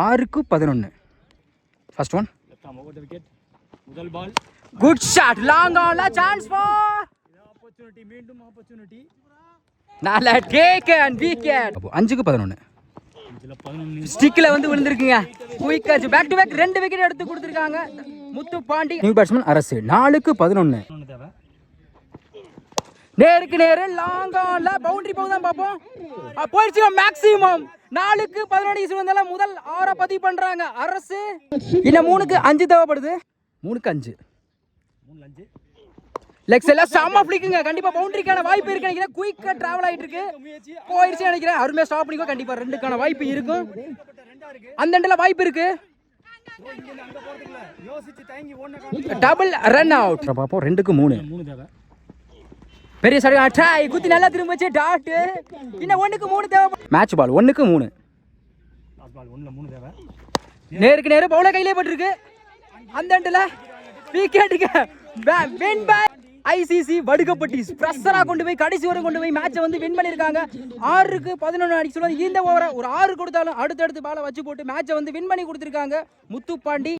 6-11. First one. முதல் பால். Good shot. Long on la chance for. Opportunity. மீண்டும் opportunity. Nala take and wicket. 5-11. ஸ்டிக்ல வந்து விழுந்திருக்குங்க. Quick catch back to back 2 wicket எடுத்து கொடுத்திருக்காங்க முத்து பாண்டி. நியூ பேட்ஸ்மேன் அரசு. 4-11. நேருக்கு நேர் லாங் ஆன்ல பவுண்டரி போகுதான் பாப்போம். போயிடுச்சு மேக்ஸிமம். 4-11 வந்தால முதல் 6 பதிவு பண்றாங்க அரசு. இன்னும் 3-5 தேவைப்படுது. 3-5. லெக்ஸ் எல்லாம் செம்ம ஃபிளிக்குங்க. கண்டிப்பா பவுண்டரிக்கான வாய்ப்பு இருக்கு நினைக்கிறேன். குயிக்கா டிராவல் ஆயிட்டு இருக்கு. போயிடுச்சு நினைக்கிறேன். அருமையா ஸ்டாப் பண்ணிக்கோ. கண்டிப்பா 2க்கான வாய்ப்பு இருக்கும். அந்த எண்ட்ல வாய்ப்பு இருக்கு. Double run out. பாப்போம் 2-3. பெரிய சரி ட்ரை குத்தி நல்லா திரும்பிச்சு டாட். இன்னும் 1-3 தேவை. Match ball 1-3. நேருக்கு நேரு பவுலர் கையிலே பட்டிருக்கு. அந்த எண்ட்ல விக்கெட்டுக்கு வின் பை ஐசிசி வடுகப்பட்டி. பிரஷரா கொண்டு போய் கடைசி வரை கொண்டு போய் மேட்சை வந்து வின் பண்ணியிருக்காங்க. 6-11 அடிச்சு சொல்லுவாங்க. இந்த ஓவரை ஒரு 6 கொடுத்தாலும் அடுத்தடுத்து பாலை வச்சு போட்டு மேட்சை வந்து வின் பண்ணி கொடுத்துருக்காங்க முத்துப்பாண்டி.